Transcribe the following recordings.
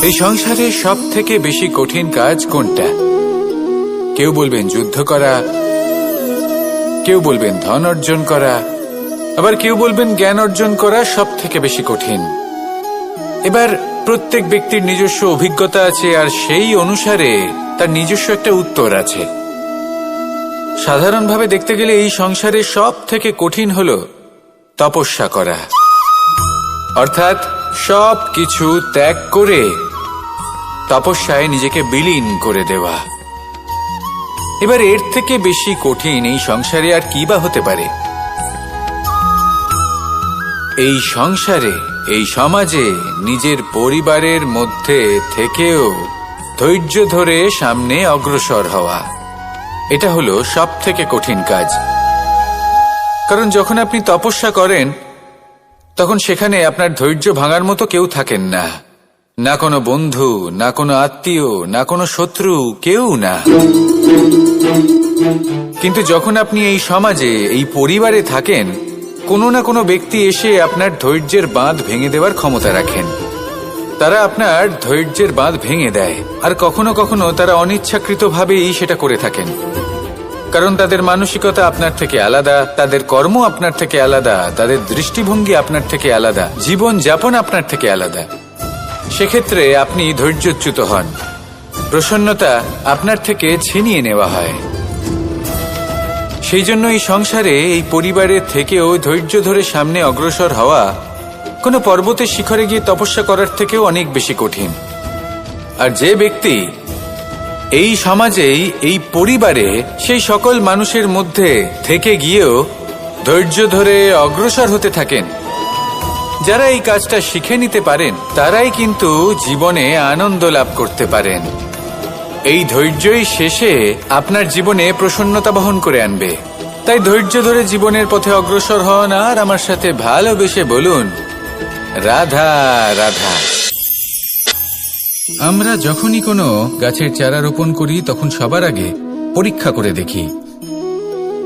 এই সংসারে সব থেকে বেশি কঠিন কাজ কোনটা? কেউ বলবেন যুদ্ধ করা, কেউ বলবেন ধন অর্জন করা, আবার কেউ বলবেন জ্ঞান অর্জন করা সব থেকে বেশি কঠিন। এবার প্রত্যেক ব্যক্তির নিজস্ব অভিজ্ঞতা আছে, আর সেই অনুসারে তার নিজস্ব একটা উত্তর আছে। সাধারণভাবে দেখতে গেলে এই সংসারে সব থেকে কঠিন হলো তপস্যা করা, অর্থাৎ সব কিছু ত্যাগ করে তপস্যায় নিজেকে বিলীন করে দেওয়া। এবার এর থেকে বেশি কঠিন এই সংসারে আর কি বা হতে পারে? এই সংসারে, এই সমাজে, নিজের পরিবারের মধ্যে থেকেও ধৈর্য ধরে সামনে অগ্রসর হওয়া, এটা হলো সব থেকে কঠিন কাজ। কারণ যখন আপনি তপস্যা করেন তখন সেখানে আপনার ধৈর্য ভাঙার মতো কেউ থাকেন না, না কোনো বন্ধু, না কোনো আত্মীয়, না কোনো শত্রু, কেউ না। কিন্তু যখন আপনি এই সমাজে, এই পরিবারে থাকেন, কোনো না কোনো ব্যক্তি এসে আপনার ধৈর্যের বাঁধ ভেঙে দেওয়ার ক্ষমতা রাখেন। তারা আপনার ধৈর্যের বাঁধ ভেঙে দেয়, আর কখনো কখনো তারা অনিচ্ছাকৃতভাবেই সেটা করে থাকেন। কারণ তাদের মানসিকতা আপনার থেকে আলাদা, তাদের কর্ম আপনার থেকে আলাদা, তাদের দৃষ্টিভঙ্গি আপনার থেকে আলাদা, জীবন যাপন আপনার থেকে আলাদা। সেক্ষেত্রে আপনি ধৈর্যচ্যুত হন, প্রসন্নতা আপনার থেকে ছিনিয়ে নেওয়া হয়। সেই জন্য এই সংসারে, এই পরিবারের থেকেও ধৈর্য ধরে সামনে অগ্রসর হওয়া কোনো পর্বতের শিখরে গিয়ে তপস্যা করার থেকেও অনেক বেশি কঠিন। আর যে ব্যক্তি এই সমাজেই, এই পরিবারে, সেই সকল মানুষের মধ্যে থেকে গিয়েও ধৈর্য ধরে অগ্রসর হতে থাকেন, যারা এই কাজটা শিখে নিতে পারেন, তারাই কিন্তু জীবনে আনন্দ লাভ করতে পারেন। এই ধৈর্যই শেষে আপনার জীবনে প্রসন্নতা বহন করে আনবে। তাই ধৈর্য ধরে জীবনের পথে অগ্রসর হন, আর আমার সাথে ভালোবেসে বলুন, রাধা রাধা। আমরা যখনই কোনো গাছের চারা রোপণ করি তখন সবার আগে পরীক্ষা করে দেখি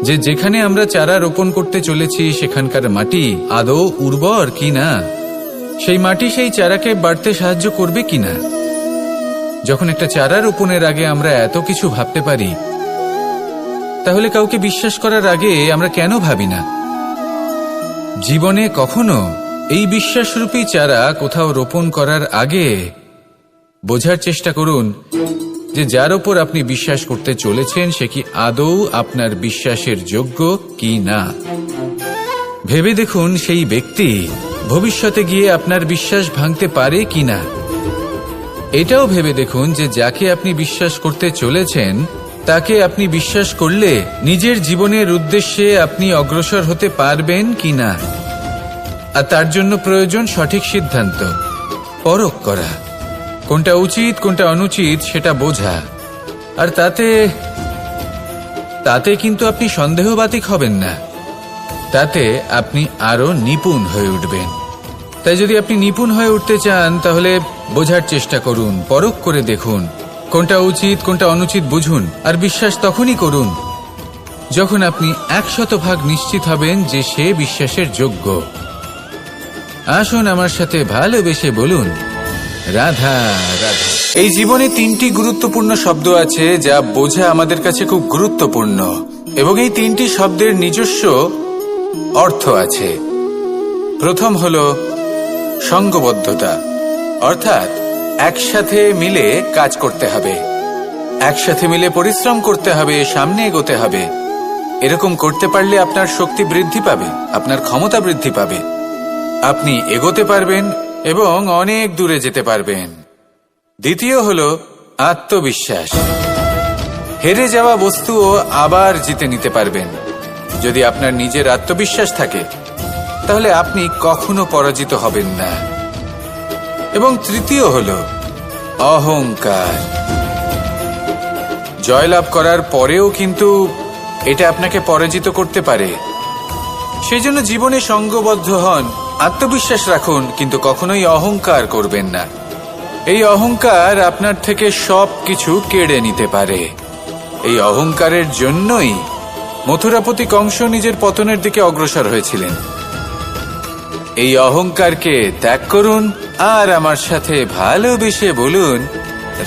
যে যেখানে আমরা চারা রোপণ করতে চলেছি সেখানকার মাটি আদৌ উর্বর কিনা, সেই মাটি সেই চারাকে বাড়তে সাহায্য করবে কিনা। যখন একটা চারা রোপণের আগে আমরা এত কিছু ভাবতে পারি, তাহলে কাউকে বিশ্বাস করার আগে আমরা কেন ভাবি না? জীবনে কখনো এই বিশ্বাসরূপী চারা কোথাও রোপণ করার আগে বোঝার চেষ্টা করুন যে যার ওপর আপনি বিশ্বাস করতে চলেছেন সে কি আদৌ আপনার বিশ্বাসের যোগ্য কি না। ভেবে দেখুন সেই ব্যক্তি ভবিষ্যতে গিয়ে আপনার বিশ্বাস ভাঙতে পারে কিনা। এটাও ভেবে দেখুন যে যাকে আপনি বিশ্বাস করতে চলেছেন তাকে আপনি বিশ্বাস করলে নিজের জীবনের উদ্দেশ্যে আপনি অগ্রসর হতে পারবেন কিনা। আর তার জন্য প্রয়োজন সঠিক সিদ্ধান্ত, পরখ করা, কোনটা উচিত কোনটা অনুচিত সেটা বোঝা। আর তাতে কিন্তু আপনি সন্দেহবাতিক হবেন না, তাতে আপনি আরো নিপুণ হয়ে উঠবেন। তাই যদি আপনি নিপুণ হয়ে উঠতে চান তাহলে বোঝার চেষ্টা করুন, পরখ করে দেখুন, কোনটা উচিত কোনটা অনুচিত বুঝুন। আর বিশ্বাস তখনই করুন যখন আপনি 100% নিশ্চিত হবেন যে সে বিশ্বাসের যোগ্য। আসুন আমার সাথে ভালোবেসে বলুন, রাধা রাধা। এই জীবনে 3টি গুরুত্বপূর্ণ শব্দ আছে যা বোঝা আমাদের কাছে খুব গুরুত্বপূর্ণ, এবং এই 3টি শব্দের নিজস্ব অর্থ আছে। প্রথম হলো সঙ্গবদ্ধতা, অর্থাৎ একসাথে মিলে কাজ করতে হবে, একসাথে মিলে পরিশ্রম করতে হবে, সামনে এগোতে হবে। এরকম করতে পারলে আপনার শক্তি বৃদ্ধি পাবে, আপনার ক্ষমতা বৃদ্ধি পাবে, আপনি এগোতে পারবেন এবং অনেক দূরে যেতে পারবেন। দ্বিতীয় হলো আত্মবিশ্বাস। হেরে যাওয়া বস্তুও আবার জিতে নিতে পারবেন। যদি আপনার নিজের আত্মবিশ্বাস থাকে তাহলে আপনি কখনো পরাজিত হবেন না। এবং তৃতীয় হলো অহংকার। জয়লাভ করার পরেও কিন্তু এটা আপনাকে পরাজিত করতে পারে। সেই জন্য জীবনে সঙ্গবদ্ধ হন, আত্মবিশ্বাস রাখুন, কিন্তু কখনোই অহংকার করবেন না। এই অহংকার আপনার থেকে সব কিছু কেড়ে নিতে পারে। এই অহংকারের জন্যই মথুরাপতি কংস নিজের পতনের দিকে অগ্রসর হয়েছিলেন। এই অহংকারকে ত্যাগ করুন আর আমার সাথে ভালোবেসে বলুন,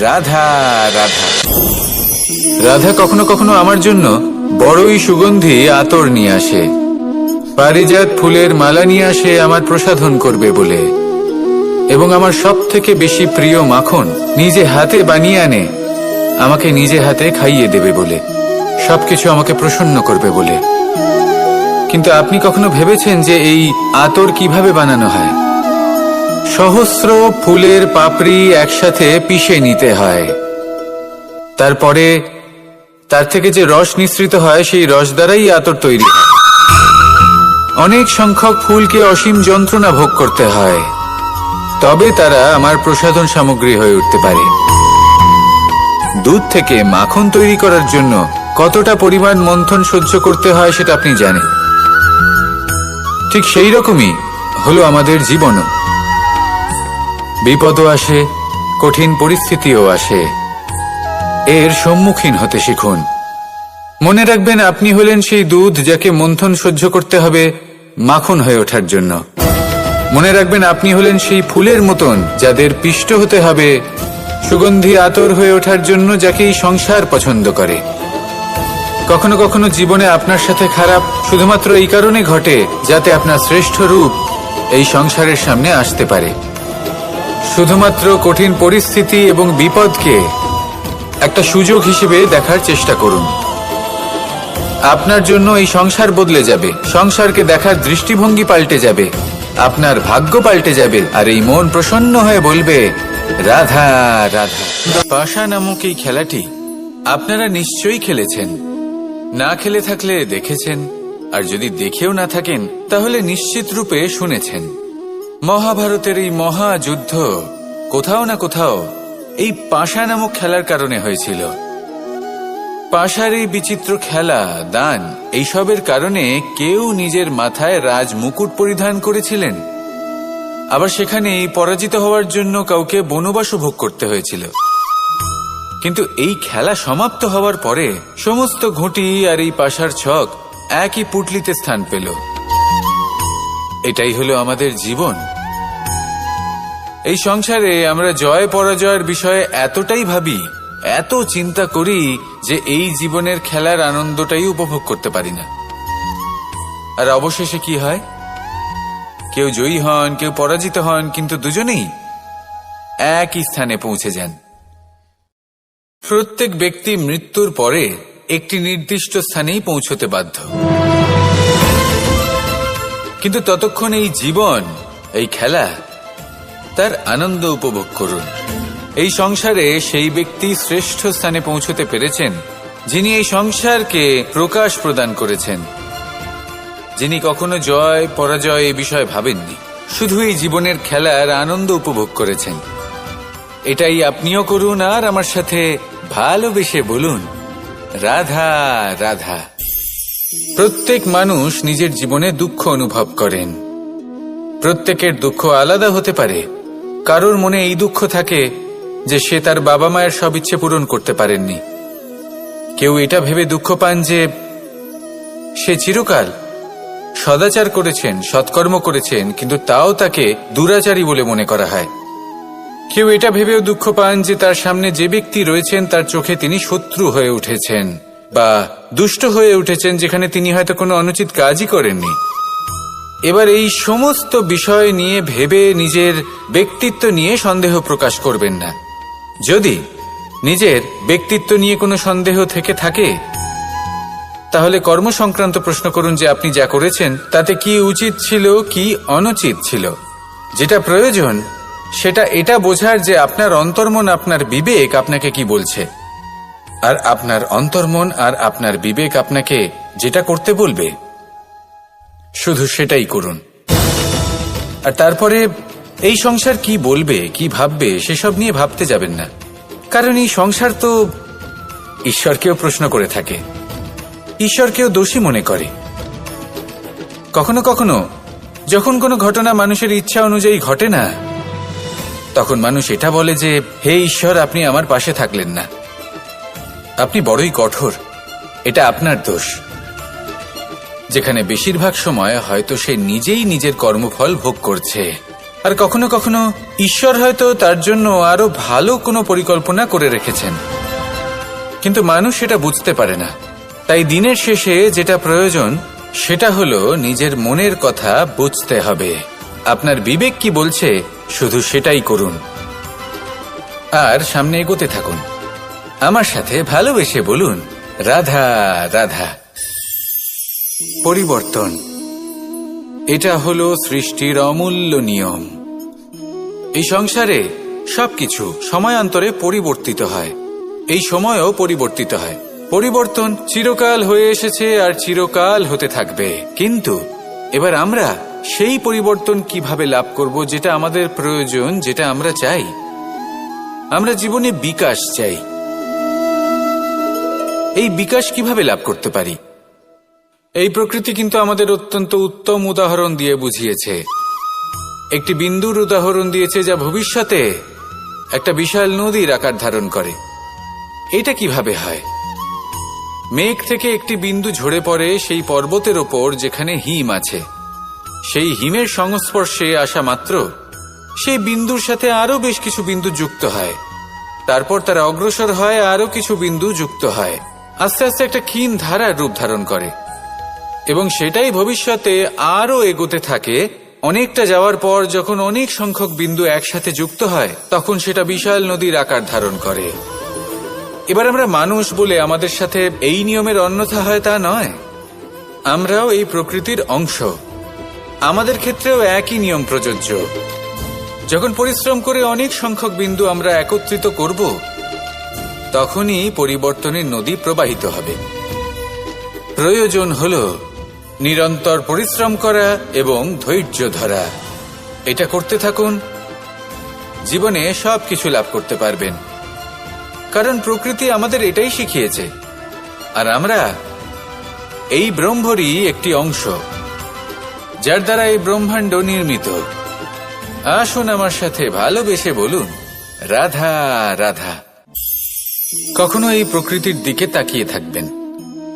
রাধা রাধা। রাধা কখনো কখনো আমার জন্য বড়ই সুগন্ধি আতর নিয়ে আসে, পারিজাত ফুলের মালা নিয়ে আসে আমার প্রসাধন করবে বলে, এবং আমার সব থেকে বেশি প্রিয় মাখন নিজে হাতে বানিয়ে আনে আমাকে নিজে হাতে খাইয়ে দেবে বলে, সবকিছু আমাকে প্রসন্ন করবে বলে। কিন্তু আপনি কখনো ভেবেছেন যে এই আতর কিভাবে বানানো হয়? সহস্র ফুলের পাপড়ি একসাথে পিষে নিতে হয়, তারপরে তার থেকে যে রস নিঃসৃত হয় সেই রস দ্বারাই আতর তৈরি হয়। অনেক সংখ্যক ফুলকে অসীম যন্ত্রণা ভোগ করতে হয়, তবে তারা আমার প্রসাধন সামগ্রী হয়ে উঠতে পারে। দুধ থেকে মাখন তৈরি করার জন্য কতটা পরিমাণ মন্থন সহ্য করতে হয় সেটা আপনি জানেন। ঠিক সেই রকমই হলো আমাদের জীবনও। বিপদও আসে, কঠিন পরিস্থিতিও আসে, এর সম্মুখীন হতে শিখুন। মনে রাখবেন, আপনি হলেন সেই দুধ যাকে মন্থন সহ্য করতে হবে মাখন হয়ে ওঠার জন্য। মনে রাখবেন, আপনি হলেন সেই ফুলের মতন যাদের পিষ্ট হতে হবে সুগন্ধি আতর হয়ে ওঠার জন্য, যাকে এই সংসার পছন্দ করে। কখনো কখনো জীবনে আপনার সাথে খারাপ শুধুমাত্র এই কারণে ঘটে যাতে আপনার শ্রেষ্ঠ রূপ এই সংসারের সামনে আসতে পারে। শুধুমাত্র কঠিন পরিস্থিতি এবং বিপদকে একটা সুযোগ হিসেবে দেখার চেষ্টা করুন। আপনার জন্য এই সংসার বদলে যাবে, সংসারকে দেখার দৃষ্টিভঙ্গি পাল্টে যাবে, আপনার ভাগ্য পাল্টে যাবে, আর এই মন প্রসন্ন হয়ে বলবে, রাধা রাধা। পাশা নামক এই খেলাটি আপনারা নিশ্চয়ই খেলেছেন, না খেলে থাকলে দেখেছেন, আর যদি দেখেও না থাকেন তাহলে নিশ্চিত রূপে শুনেছেন। মহাভারতের এই মহাযুদ্ধ কোথাও না কোথাও এই পাশা নামক খেলার কারণে হয়েছিল। পাশার এই বিচিত্র খেলা, দান, এইসবের কারণে কেউ নিজের মাথায় রাজ মুকুট পরিধান করেছিলেন, আবার সেখানে পরাজিত হওয়ার জন্য কাউকে বনবাসও ভোগ করতে হয়েছিল। কিন্তু এই খেলা সমাপ্ত হওয়ার পরে সমস্ত ঘুঁটি আর এই পাশার ছক একই পুটলিতে স্থান পেল। এটাই হলো আমাদের জীবন। এই সংসারে আমরা জয় পরাজয়ের বিষয়ে এতটাই ভাবি, এত চিন্তা করি যে এই জীবনের খেলার আনন্দটাই উপভোগ করতে পারি না। আর অবশেষে কি হয়? কেউ জয়ী হন, কেউ পরাজিত হন, কিন্তু দুজনেই একই স্থানে পৌঁছে যান। প্রত্যেক ব্যক্তি মৃত্যুর পরে একটি নির্দিষ্ট স্থানেই পৌঁছতে বাধ্য, কিন্তু ততক্ষণ এই জীবন, এই খেলা, তার আনন্দ উপভোগ করুন। এই সংসারে সেই ব্যক্তি শ্রেষ্ঠ স্থানে পৌঁছতে পেরেছেন যিনি এই সংসারকে প্রকাশ প্রদান করেছেন, যিনি কখনো জয় পরাজয় এই বিষয়ে ভাবেননি, শুধু এই জীবনের খেলার আনন্দ উপভোগ করেছেন। এটাই আপনিও করুন, আর আমার সাথে ভালোবেসে বলুন, রাধা রাধা। প্রত্যেক মানুষ নিজের জীবনে দুঃখ অনুভব করেন। প্রত্যেকের দুঃখ আলাদা হতে পারে। কারোর মনে এই দুঃখ থাকে যে সে তার বাবা মায়ের সব ইচ্ছে পূরণ করতে পারেননি। কেউ এটা ভেবে দুঃখ পান যে সে চিরকাল সদাচার করেছেন, সৎকর্ম করেছেন, কিন্তু তাও তাকে দুরাচারী বলে মনে করা হয়। কেউ এটা ভেবেও দুঃখ পান যে তার সামনে যে ব্যক্তি রয়েছেন তার চোখে তিনি শত্রু হয়ে উঠেছেন বা দুষ্ট হয়ে উঠেছেন, যেখানে তিনি হয়তো কোনো অনুচিত কাজই করেননি। এবার এই সমস্ত বিষয় নিয়ে ভেবে নিজের ব্যক্তিত্ব নিয়ে সন্দেহ প্রকাশ করবেন না। যদি নিজের ব্যক্তিত্ব নিয়ে কোনো সন্দেহ থেকে থাকে তাহলে কর্ম সংক্রান্ত প্রশ্ন করুন যে আপনি যা করেছেন তাতে কি উচিত ছিল, কি অনুচিত ছিল। যেটা প্রয়োজন সেটা এটা বোঝার যে আপনার অন্তর্মন, আপনার বিবেক আপনাকে কি বলছে, আর আপনার অন্তর্মন আর আপনার বিবেক আপনাকে যেটা করতে বলবে শুধু সেটাই করুন। আর তারপরে এই সংসার কি বলবে, কি ভাববে সেসব নিয়ে ভাবতে যাবেন না, কারণ এই সংসার তো ঈশ্বরকেও প্রশ্ন করে থাকে, ঈশ্বরকেও দোষী মনে করে। কখনো কখনো যখন কোনো ঘটনা মানুষের ইচ্ছা অনুযায়ী ঘটে না, তখন মানুষ এটা বলে যে হে ঈশ্বর, আপনি আমার পাশে থাকলেন না, আপনি বড়ই কঠোর, এটা আপনার দোষ। যেখানে বেশিরভাগ সময় হয়তো সে নিজেই নিজের কর্মফল ভোগ করছে, আর কখনো কখনো ঈশ্বর হয়তো তার জন্য আরো ভালো কোনো পরিকল্পনা করে রেখেছেন, কিন্তু মানুষ সেটা বুঝতে পারে না। তাই দিনের শেষে যেটা প্রয়োজন সেটা হলো নিজের মনের কথা বুঝতে হবে। আপনার বিবেক কি বলছে শুধু সেটাই করুন আর সামনে এগোতে থাকুন। আমার সাথে ভালোবেসে বলুন, রাধা রাধা। পরিবর্তন, এটা হলো সৃষ্টির অমূল্য নিয়ম। এই সংসারে সবকিছু সময়ান্তরে পরিবর্তিত হয়, এই সময়ও পরিবর্তিত হয়। পরিবর্তন চিরকাল হয়ে এসেছে আর চিরকাল হতে থাকবে, কিন্তু এবার আমরা সেই পরিবর্তন কিভাবে লাভ করব যেটা আমাদের প্রয়োজন, যেটা আমরা চাই। আমরা জীবনে বিকাশ চাই। এই বিকাশ কিভাবে লাভ করতে পারি? এই প্রকৃতি কিন্তু আমাদের অত্যন্ত উত্তম উদাহরণ দিয়ে বুঝিয়েছে। একটি বিন্দুর উদাহরণ দিয়েছে যা ভবিষ্যতে একটা বিশাল নদীর আকার ধারণ করে। এটা কিভাবে হয়? মেঘ থেকে একটি বিন্দু ঝরে পড়ে সেই পর্বতের ওপর যেখানে হিম আছে। সেই হিমের সংস্পর্শে আসা মাত্র সেই বিন্দুর সাথে আরো বেশ কিছু বিন্দু যুক্ত হয়, তারপর তারা অগ্রসর হয়, আরো কিছু বিন্দু যুক্ত হয়, আস্তে আস্তে একটা ক্ষীণ ধারার রূপ ধারণ করে এবং সেটাই ভবিষ্যতে আরো এগোতে থাকে। অনেকটা যাওয়ার পর যখন অনেক সংখ্যক বিন্দু একসাথে যুক্ত হয় তখন সেটা বিশাল নদীর আকার ধারণ করে। এবার আমরা মানুষ বলে আমাদের সাথে এই নিয়মের অন্যথা হয় তা নয়। আমরাও এই প্রকৃতির অংশ, আমাদের ক্ষেত্রেও একই নিয়ম প্রযোজ্য। যখন পরিশ্রম করে অনেক সংখ্যক বিন্দু আমরা একত্রিত করব তখনই পরিবর্তনের নদী প্রবাহিত হবে। প্রয়োজন হলো নিরন্তর পরিশ্রম করা এবং ধৈর্য ধরা। এটা করতে থাকুন, জীবনে সবকিছু লাভ করতে পারবেন, কারণ প্রকৃতি আমাদের এটাই শিখিয়েছে। আর আমরা এই ব্রহ্মরই একটি অংশ, যার দ্বারা এই ব্রহ্মাণ্ড নির্মিত। আসুন আমার সাথে ভালোবেসে বলুন, রাধা রাধা। কখনো এই প্রকৃতির দিকে তাকিয়ে থাকবেন।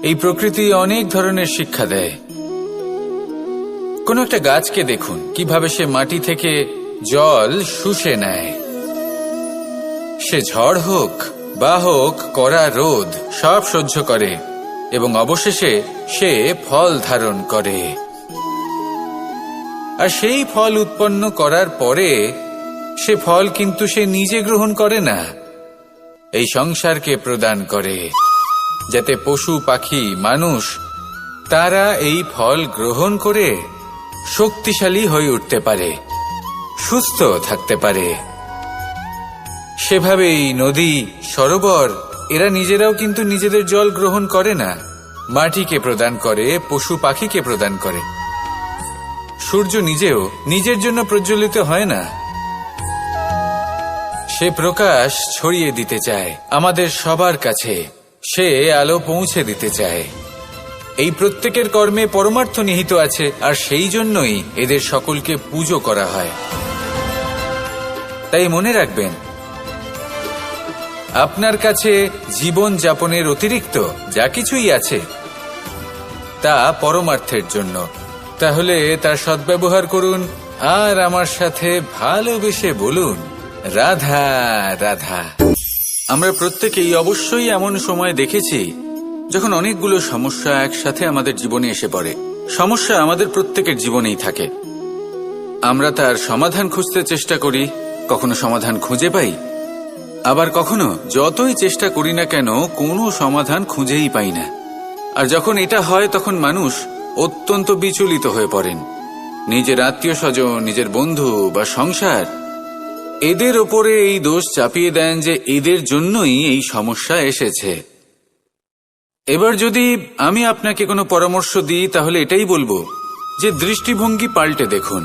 এই প্রকৃতি অনেক ধরনের শিক্ষা দেয়। কোন একটা গাছকে দেখুন কিভাবে সে মাটি থেকে জল শুষে নেয়। সে ঝড় হোক বা হোক কড়া রোদ সব সহ্য করে এবং অবশেষে সে ফল ধারণ করে। আর সেই ফল উৎপন্ন করার পরে সে ফল কিন্তু সে নিজে গ্রহণ করে না, এই সংসারকে প্রদান করে, যাতে পশু পাখি মানুষ তারা এই ফল গ্রহণ করে শক্তিশালী হয়ে উঠতে পারে, সুস্থ থাকতে পারে। সেভাবেই নদী, সরোবর এরা নিজেরাও কিন্তু নিজেদের জল গ্রহণ করে না, মাটিকে প্রদান করে, পশু পাখিকে প্রদান করে। সূর্য নিজেও নিজের জন্য প্রজ্বলিত হয় না, সে প্রকাশ ছড়িয়ে দিতে চায় আমাদের সবার কাছে, সে আলো পৌঁছে দিতে চায়। এই প্রত্যেকের কর্মে পরমার্থ নিহিত আছে, আর সেই জন্যই এদের সকলকে পুজো করা হয়। তাই মনে রাখবেন, আপনার কাছে জীবন যাপনের অতিরিক্ত যা কিছুই আছে তা পরমার্থের জন্য। তাহলে তার সদ্ব্যবহার করুন আর আমার সাথে ভালোবেসে বলুন, রাধা রাধা। আমরা প্রত্যেকেই অবশ্যই এমন সময় দেখেছি যখন অনেকগুলো সমস্যা একসাথে আমাদের জীবনে এসে পড়ে। সমস্যা আমাদের প্রত্যেকের জীবনেই থাকে। আমরা তার সমাধান খুঁজতে চেষ্টা করি, কখনো সমাধান খুঁজে পাই, আবার কখনো যতই চেষ্টা করি না কেন কোনো সমাধান খুঁজেই পাই না। আর যখন এটা হয় তখন মানুষ অত্যন্ত বিচলিত হয়ে পড়েন। নিজের আত্মীয় স্বজন, নিজের বন্ধু বা সংসার এদের ওপরে এই দোষ চাপিয়ে দেন যে এদের জন্যই এই সমস্যা এসেছে। এবার যদি আমি আপনাকে কোনো পরামর্শ দিই তাহলে এটাই বলবো যে দৃষ্টিভঙ্গি পাল্টে দেখুন।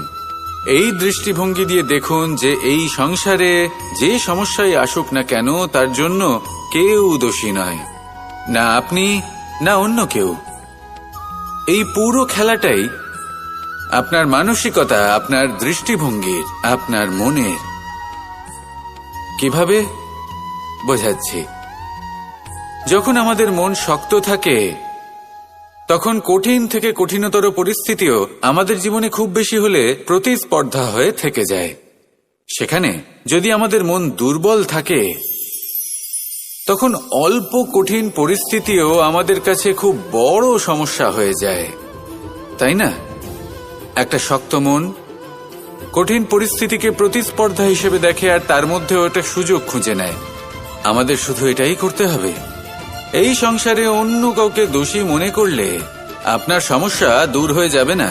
এই দৃষ্টিভঙ্গি দিয়ে দেখুন যে এই সংসারে যে সমস্যায় আসুক না কেন তার জন্য কেউ দোষী নয়, না আপনি না অন্য কেউ। এই পুরো খেলাটাই আপনার মানসিকতা, আপনার দৃষ্টিভঙ্গির, আপনার মনের। কিভাবে বোঝাচ্ছি? যখন আমাদের মন শক্ত থাকে তখন কঠিন থেকে কঠিনতর পরিস্থিতিও আমাদের জীবনে খুব বেশি হলে প্রতিস্পর্ধা হয়ে থেকে যায়। সেখানে যদি আমাদের মন দুর্বল থাকে, তখন অল্প কঠিন পরিস্থিতিও আমাদের কাছে খুব বড় সমস্যা হয়ে যায়, তাই না? একটা শক্ত মন কঠিন পরিস্থিতিকে প্রতিস্পর্ধা হিসেবে দেখে আর তার মধ্যেও একটা সুযোগ খুঁজে নেয়। আমাদের শুধু এটাই করতে হবে। এই সংসারে অন্য কাউকে দোষী মনে করলে আপনার সমস্যা দূর হয়ে যাবে না।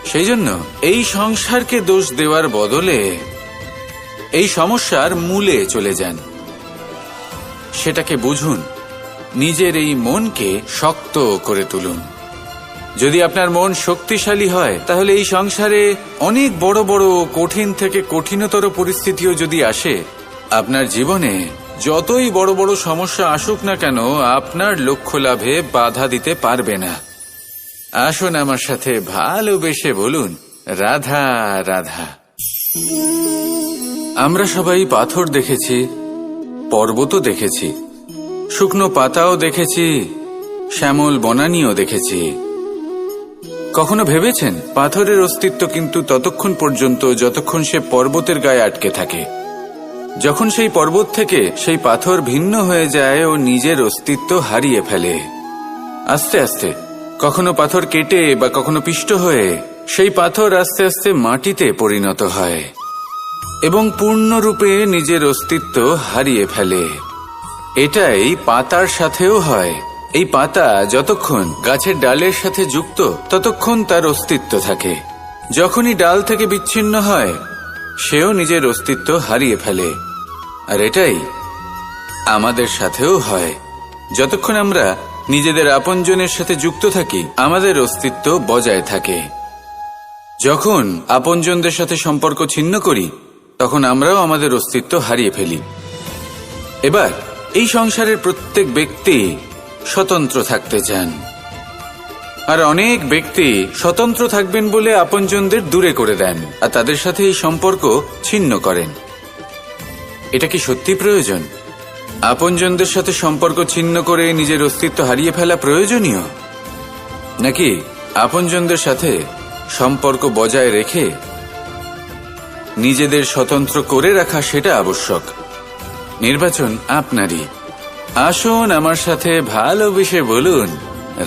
সেই জন্য এই সংসারকে দোষ দেওয়ার বদলে এই সমস্যার মূলে চলে যান, সেটাকে বুঝুন, নিজের এই মনকে শক্ত করে তুলুন। যদি আপনার মন শক্তিশালী হয়, তাহলে এই সংসারে অনেক বড় বড় কঠিন থেকে কঠিনতর পরিস্থিতিও যদি আসে, আপনার জীবনে যতই বড় বড় সমস্যা আসুক না কেন, আপনার লক্ষ্য লাভে বাধা দিতে পারবে না। আসুন আমার সাথে ভালোবেসে বলুন, রাধা রাধা। আমরা সবাই পাথর দেখেছি, পর্বতও দেখেছি, শুকনো পাতাও দেখেছি, শ্যামল বনানীও দেখেছি। কখনো ভেবেছেন পাথরের অস্তিত্ব কিন্তু ততক্ষণ পর্যন্ত যতক্ষণ সে পর্বতের গায়ে আটকে থাকে। যখন সেই পর্বত থেকে সেই পাথর ভিন্ন হয়ে যায় ও নিজের অস্তিত্ব হারিয়ে ফেলে। আস্তে আস্তে কখনো পাথর কেটে বা কখনো পিষ্ট হয়ে সেই পাথর আস্তে আস্তে মাটিতে পরিণত হয় এবং পূর্ণরূপে নিজের অস্তিত্ব হারিয়ে ফেলে। এটাই পাতার সাথেও হয়। এই পাতা যতক্ষণ গাছের ডালের সাথে যুক্ত ততক্ষণ তার অস্তিত্ব থাকে। যখনই ডাল থেকে বিচ্ছিন্ন হয়, সেও নিজের অস্তিত্ব হারিয়ে ফেলে। আর এটাই আমাদের সাথেও হয়। যতক্ষণ আমরা নিজেদের আপনজনের সাথে যুক্ত থাকি, আমাদের অস্তিত্ব বজায় থাকে। যখন আপনজনদের সাথে সম্পর্ক ছিন্ন করি, তখন আমরাও আমাদের অস্তিত্ব হারিয়ে ফেলি। এবার এই সংসারের প্রত্যেক ব্যক্তি স্বতন্ত্র থাকতে চান, আর অনেক ব্যক্তি স্বতন্ত্র থাকবেন বলে আপনজনদের দূরে করে দেন আর তাদের সাথে এই সম্পর্ক ছিন্ন করেন। এটা কি সত্যি প্রয়োজন? আপনজনদের সাথে সম্পর্ক ছিন্ন করে নিজের অস্তিত্ব হারিয়ে ফেলা প্রয়োজনীয়, নাকি আপনজনদের সাথে সম্পর্ক বজায় রেখে নিজেদের স্বতন্ত্র করে রাখা সেটা আবশ্যক? নির্বাচন আপনারই। আসুন আমার সাথে ভালোবেসে বলুন,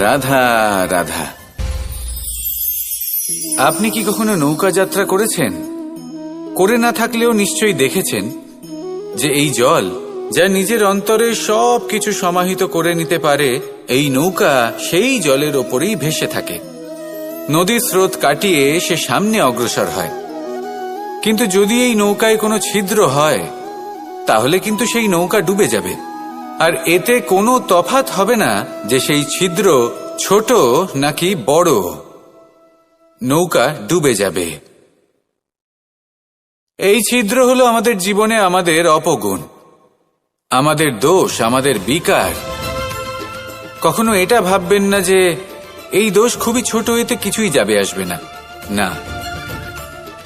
রাধা রাধা। আপনি কি কখনো নৌকা যাত্রা করেছেন? করে না থাকলেও নিশ্চয়ই দেখেছেন যে এই জল যা নিজের অন্তরে সব কিছু সমাহিত করে নিতে পারে, এই নৌকা সেই জলের ওপরেই ভেসে থাকে। নদীর স্রোত কাটিয়ে সে সামনে অগ্রসর হয়। কিন্তু যদি এই নৌকায় কোনো ছিদ্র হয়, তাহলে কিন্তু সেই নৌকা ডুবে যাবে। আর এতে কোনো তফাৎ হবে না যে সেই ছিদ্র ছোট নাকি বড়, নৌকা ডুবে যাবে। এই ছিদ্র হলো আমাদের জীবনে আমাদের অপগুণ, আমাদের দোষ, আমাদের বিকার। কখনো এটা ভাববেন না যে এই দোষ খুবই ছোট, এতে কিছুই যাবে আসবে না। না,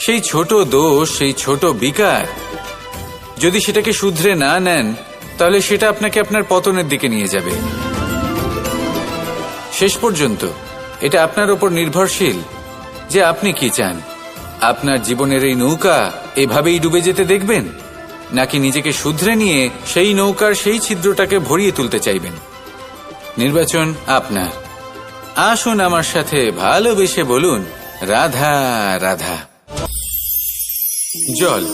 সেই ছোট দোষ, সেই ছোট বিকার যদি সেটাকে শুধরে না নেন, তাহলে সেটা আপনাকে আপনার পতনের দিকে নিয়ে যাবে। শেষ পর্যন্ত এটা আপনার উপর নির্ভরশীল যে আপনি কি চান। আপনার জীবনের এই নৌকা এভাবেই ডুবে যেতে দেখবেন, নাকি নিজেকে শুধরে নিয়ে সেই নৌকার সেই ছিদ্রটাকে ভরিয়ে তুলতে চাইবেন? নির্বাচন আপনার। আসুন আমার সাথে ভালোবেসে বলুন, রাধা রাধা। জল,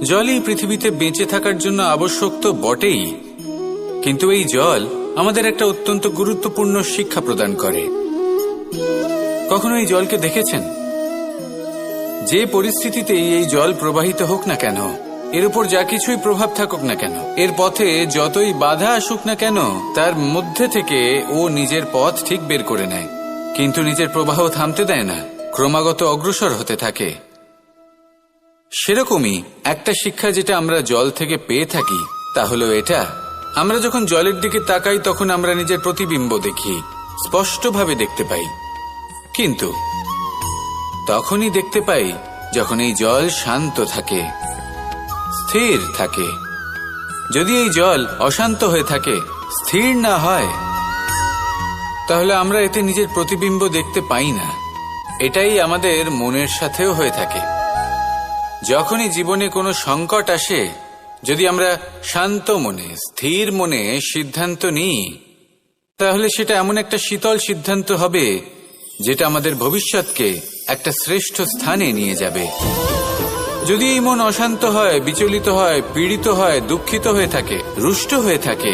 জলই পৃথিবীতে বেঁচে থাকার জন্য আবশ্যক তো বটেই, কিন্তু এই জল আমাদের একটা অত্যন্ত গুরুত্বপূর্ণ শিক্ষা প্রদান করে। কখনো এই জলকে দেখেছেন? যে পরিস্থিতিতেই এই জল প্রবাহিত হোক না কেন, এর উপর যা কিছুই প্রভাব থাকুক না কেন, এর পথে যতই বাধা আসুক না কেন, তার মধ্যে থেকে ও নিজের পথ ঠিক বের করে নেয়, কিন্তু নিজের প্রবাহ থামতে দেয় না, ক্রমাগত অগ্রসর হতে থাকে। সেরকমই একটা শিক্ষা যেটা আমরা জল থেকে পেয়ে থাকি, তা হলো এটা: আমরা যখন জলের দিকে তাকাই তখন আমরা নিজের প্রতিবিম্ব দেখি, স্পষ্টভাবে দেখতে পাই। কিন্তু তখনই দেখতে পাই যখন এই জল শান্ত থাকে, স্থির থাকে। যদি এই জল অশান্ত হয়ে থাকে, স্থির না হয়, তাহলে আমরা এতে নিজের প্রতিবিম্ব দেখতে পাই না। এটাই আমাদের মনের সাথেও হয়ে থাকে। যখনই জীবনে কোনো সংকট আসে, যদি আমরা শান্ত মনে, স্থির মনে সিদ্ধান্ত নিই, তাহলে সেটা এমন একটা শীতল সিদ্ধান্ত হবে যেটা আমাদের ভবিষ্যৎকে একটা শ্রেষ্ঠ স্থানে নিয়ে যাবে। যদি এই মন অশান্ত হয়, বিচলিত হয়, পীড়িত হয়, দুঃখিত হয়ে থাকে, রুষ্ট হয়ে থাকে,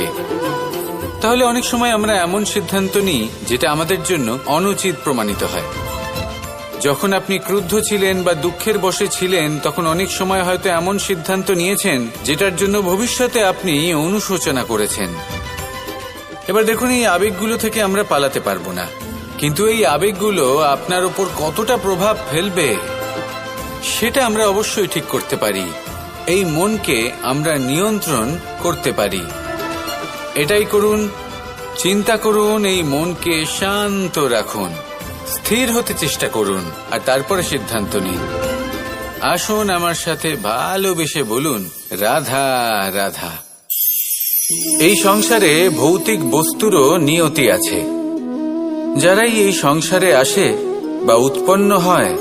তাহলে অনেক সময় আমরা এমন সিদ্ধান্ত নিই যেটা আমাদের জন্য অনুচিত প্রমাণিত হয়। যখন আপনি ক্রুদ্ধ ছিলেন বা দুঃখের বশে ছিলেন, তখন অনেক সময় হয়তো এমন সিদ্ধান্ত নিয়েছেন যেটার জন্য ভবিষ্যতে আপনি অনুশোচনা করেছেন। এবার দেখুন, এই আবেগগুলো থেকে আমরা পালাতে পারবো না, কিন্তু এই আবেগগুলো আপনার উপর কতটা প্রভাব ফেলবে সেটা আমরা অবশ্যই ঠিক করতে পারি। এই মনকে আমরা নিয়ন্ত্রণ করতে পারি। এটাই করুন, চিন্তা করুন, এই মনকে শান্ত রাখুন, স্থির হতে চেষ্টা করুন, আর তারপরে সিদ্ধান্ত নিন। আসুন আমার সাথে ভালোবেসে বলুন, রাধা রাধা। এই সংসারে ভৌতিক বস্তুরও নিয়তি আছে। যারাই এই সংসারে আসে বা উৎপন্ন হয়,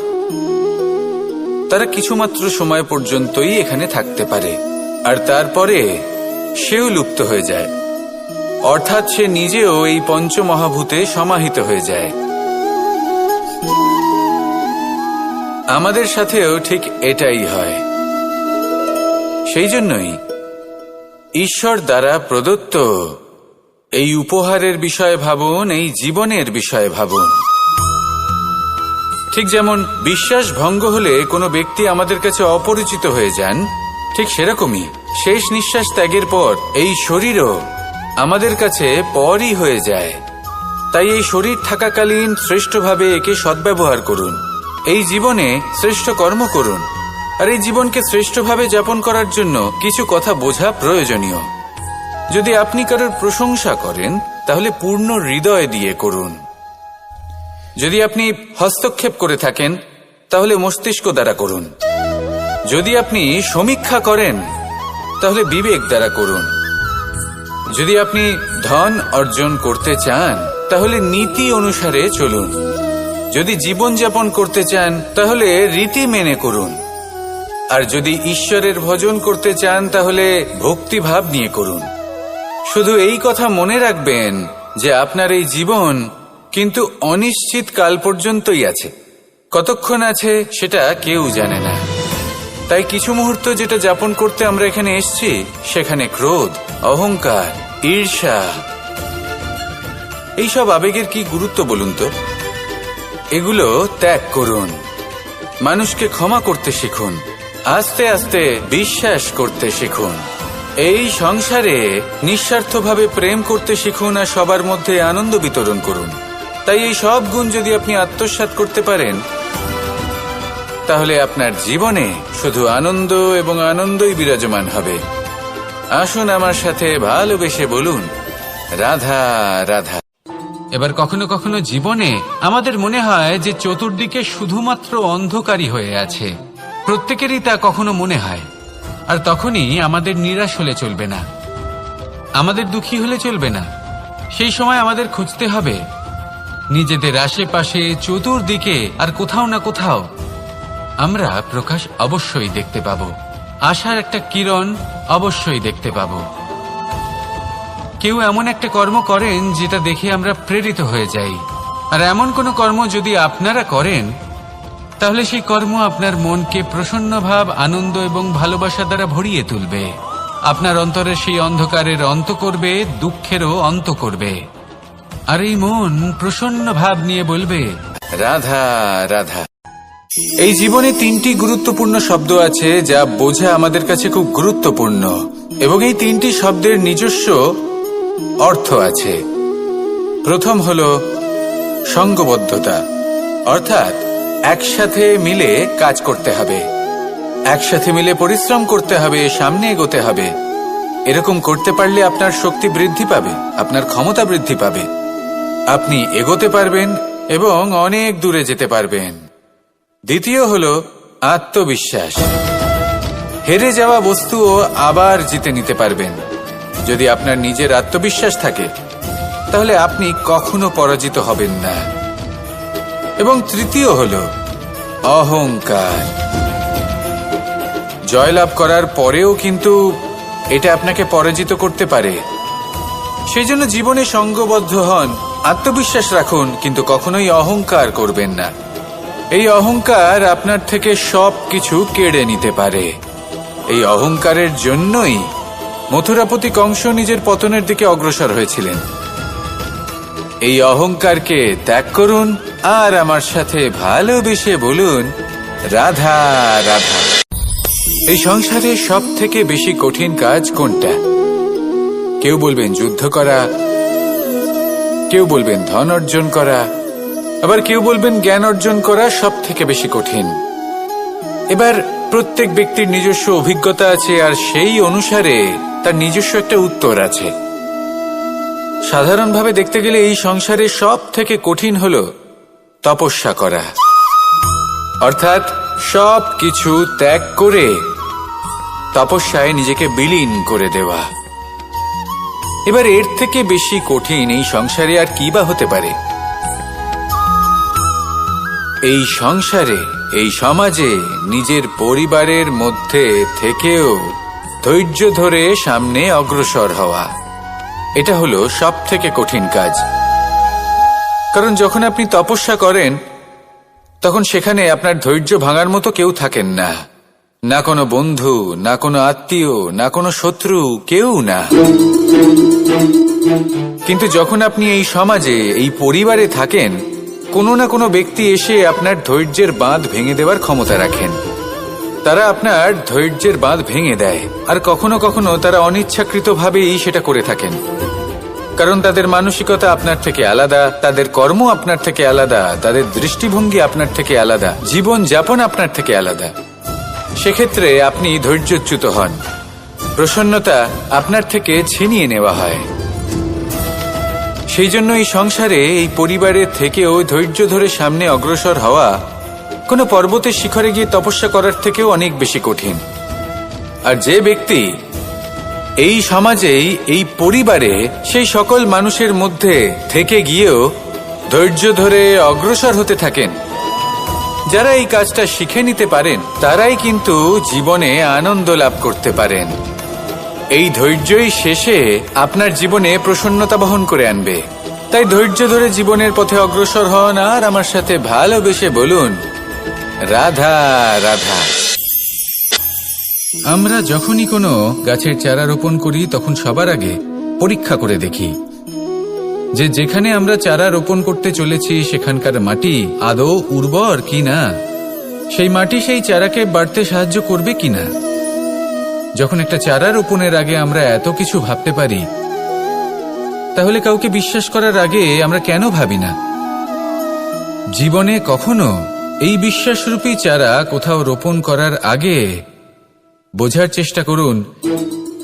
তারা কিছুমাত্র সময় পর্যন্তই এখানে থাকতে পারে, আর তারপরে সেও লুপ্ত হয়ে যায়, অর্থাৎ সে নিজেও এই পঞ্চমহাভূতে সমাহিত হয়ে যায়। আমাদের সাথেও ঠিক এটাই হয়। সেই জন্যই ঈশ্বর দ্বারা প্রদত্ত এই উপহারের বিষয়ে ভাবুন, এই জীবনের বিষয়ে ভাবুন। ঠিক যেমন বিশ্বাস ভঙ্গ হলে কোনো ব্যক্তি আমাদের কাছে অপরিচিত হয়ে যান, ঠিক সেরকমই শেষ নিঃশ্বাস ত্যাগের পর এই শরীরও আমাদের কাছে পরই হয়ে যায়। তাই এই শরীর থাকাকালীন শ্রেষ্ঠভাবে একে সদ্ব্যবহার করুন, এই জীবনে শ্রেষ্ঠ কর্ম করুন। আর এই জীবনকে শ্রেষ্ঠভাবে যাপন করার জন্য কিছু কথা বোঝা প্রয়োজনীয়। যদি আপনি কারোর প্রশংসা করেন, তাহলে পূর্ণ হৃদয় দিয়ে করুন। যদি আপনি হস্তক্ষেপ করে থাকেন, তাহলে মস্তিষ্ক দ্বারা করুন। যদি আপনি সমীক্ষা করেন, তাহলে বিবেক দ্বারা করুন। যদি আপনি ধন অর্জন করতে চান, তাহলে নীতি অনুসারে চলুন। যদি জীবনযাপন করতে চান, তাহলে রীতি মেনে করুন। আর যদি ঈশ্বরের ভজন করতে চান, তাহলে ভক্তিভাব নিয়ে করুন। শুধু এই কথা মনে রাখবেন যে আপনার এই জীবন কিন্তু অনিশ্চিত কাল পর্যন্তই আছে। কতক্ষণ আছে সেটা কেউ জানে না। তাই কিছু মুহূর্ত যেটা যাপন করতে আমরা এখানে এসেছি, সেখানে ক্রোধ, অহংকার, ঈর্ষা, এইসব আবেগের কি গুরুত্ব বলুন তো? এগুলো ত্যাগ করুন। মানুষকে ক্ষমা করতে শিখুন, আস্তে আস্তে বিশ্বাস করতে শিখুন। এই সংসারে নিঃস্বার্থভাবে প্রেম করতে শিখুন, আর সবার মধ্যে আনন্দ বিতরণ করুন। তাই এই সব গুণ যদি আপনি আত্মসাৎ করতে পারেন, তাহলে আপনার জীবনে শুধু আনন্দ এবং আনন্দই বিরাজমান হবে। আসুন আমার সাথে ভালোবেসে বলুন, রাধা রাধা। এবার কখনো কখনো জীবনে আমাদের মনে হয় যে চতুর্দিকে শুধুমাত্র অন্ধকারই হয়ে আছে। প্রত্যেকেরই তা কখনো মনে হয়। আর তখনই আমাদের নিরাশ হলে চলবে না, আমাদের দুঃখী হলে চলবে না। সেই সময় আমাদের খুঁজতে হবে নিজেদের আশেপাশে, চতুর্দিকে, আর কোথাও না কোথাও আমরা প্রকাশ অবশ্যই দেখতে পাব, আশার একটা কিরণ অবশ্যই দেখতে পাব। কেউ এমন একটা কর্ম করেন যেটা দেখে আমরা প্রেরিত হয়ে যাই, আর এমন কোনো কর্ম যদি আপনারা করেন, তাহলে সেই কর্ম আপনার মনকে প্রসন্ন ভাব, আনন্দ এবং ভালোবাসা দ্বারা ভরিয়ে তুলবে। আপনার অন্তরের সেই অন্ধকারের অন্ত করবে, দুঃখেরও অন্ত করবে। আর এই মন প্রসন্ন ভাব নিয়ে বলবে, রাধা রাধা। এই জীবনে তিনটি গুরুত্বপূর্ণ শব্দ আছে যা বোঝা আমাদের কাছে খুব গুরুত্বপূর্ণ, এবং এই তিনটি শব্দের নিজস্ব অর্থ আছে। প্রথম হল সঙ্গবদ্ধতা, অর্থাৎ একসাথে মিলে কাজ করতে হবে, একসাথে মিলে পরিশ্রম করতে হবে, সামনে এগোতে হবে। এরকম করতে পারলে আপনার শক্তি বৃদ্ধি পাবে, আপনার ক্ষমতা বৃদ্ধি পাবে, আপনি এগোতে পারবেন এবং অনেক দূরে যেতে পারবেন। দ্বিতীয় হল আত্মবিশ্বাস। হেরে যাওয়া বস্তুও আবার জিতে নিতে পারবেন যদি আপনার নিজের আত্মবিশ্বাস থাকে। তাহলে আপনি কখনো পরাজিত হবেন না। এবং তৃতীয় হলো অহংকার। জয়লাভ করার পরেও কিন্তু এটা আপনাকে পরাজিত করতে পারে। সেই জন্য জীবনে সঙ্গবদ্ধ হন, আত্মবিশ্বাস রাখুন, কিন্তু কখনোই অহংকার করবেন না। এই অহংকার আপনার থেকে সবকিছু কেড়ে নিতে পারে। এই অহংকারের জন্যই মথুরাপতি কংস নিজের পতনের দিকে অগ্রসর হয়েছিলেন। এই অহংকারকে ত্যাগ করুন আর আমার সাথে ভালোবেসে বলুন, রাধা রাধা। এই সংসারে সব থেকে বেশি কঠিন কাজ কোনটা? কেউ বলবেন যুদ্ধ করা, কেউ বলবেন ধন অর্জন করা, আবার কেউ বলবেন জ্ঞান অর্জন করা সব থেকে বেশি কঠিন। এবার প্রত্যেক ব্যক্তির নিজস্ব অভিজ্ঞতা আছে আর সেই অনুসারে তার নিজস্ব একটা উত্তর আছে। সাধারণভাবে দেখতে গেলে এই সংসারে সব থেকে কঠিন হলো তপস্যা করা, অর্থাৎ সব কিছু ত্যাগ করে তপস্যায় নিজেকে বিলীন করে দেওয়া। এবার এর থেকে বেশি কঠিন এই সংসারে আর কি বা হতে পারে? এই সংসারে, এই সমাজে, নিজের পরিবারের মধ্যে থেকেও ধৈর্য ধরে সামনে অগ্রসর হওয়া, এটা হলো সব থেকে কঠিন কাজ। কারণ যখন আপনি তপস্যা করেন তখন সেখানে আপনার ধৈর্য ভাঙার মতো কেউ থাকেন না, না কোনো বন্ধু, না কোনো আত্মীয়, না কোনো শত্রু, কেউ না। কিন্তু যখন আপনি এই সমাজে, এই পরিবারে থাকেন, কোনো না কোনো ব্যক্তি এসে আপনার ধৈর্যের বাঁধ ভেঙে দেওয়ার ক্ষমতা রাখেন। তারা আপনার ধৈর্যের বাঁধ ভেঙে দেয়, আর কখনো কখনো তারা অনিচ্ছাকৃতভাবেই সেটা করে থাকেন। কারণ তাদের মানসিকতা আপনার থেকে আলাদা, তাদের কর্ম আপনার থেকে আলাদা, তাদের দৃষ্টিভঙ্গি আপনার থেকে আলাদা, জীবন যাপন আপনার থেকে আলাদা। সেক্ষেত্রে আপনি ধৈর্যচ্যুত হন, প্রসন্নতা আপনার থেকে ছিনিয়ে নেওয়া হয়। সেই জন্য এই সংসারে, এই পরিবারের থেকেও ধৈর্য ধরে সামনে অগ্রসর হওয়া কোনো পর্বতের শিখরে গিয়ে তপস্যা করার থেকেও অনেক বেশি কঠিন। আর যে ব্যক্তি এই সমাজেই, এই পরিবারে, সেই সকল মানুষের মধ্যে থেকে গিয়েও ধৈর্য ধরে অগ্রসর হতে থাকেন, যারা এই কাজটা শিখে নিতে পারেন, তারাই কিন্তু জীবনে আনন্দ লাভ করতে পারেন। এই ধৈর্যই শেষে আপনার জীবনে প্রসন্নতা বহন করে আনবে। তাই ধৈর্য ধরে জীবনের পথে অগ্রসর হন আর আমার সাথে ভালোবেসে বলুন, রাধা রাধা। আমরা যখনই কোনো গাছের চারা রোপণ করি তখন সবার আগে পরীক্ষা করে দেখি যে যেখানে আমরা চারা রোপণ করতে চলেছি সেখানকার মাটি আদৌ উর্বর কিনা, সেই মাটি সেই চারাকে বাড়তে সাহায্য করবে কিনা। যখন একটা চারা রোপণের আগে আমরা এত কিছু ভাবতে পারি, তাহলে কাউকে বিশ্বাস করার আগে আমরা কেন ভাবি না? জীবনে কখনো এই বিশ্বাসরূপী চারা কোথাও রোপণ করার আগে বোঝার চেষ্টা করুন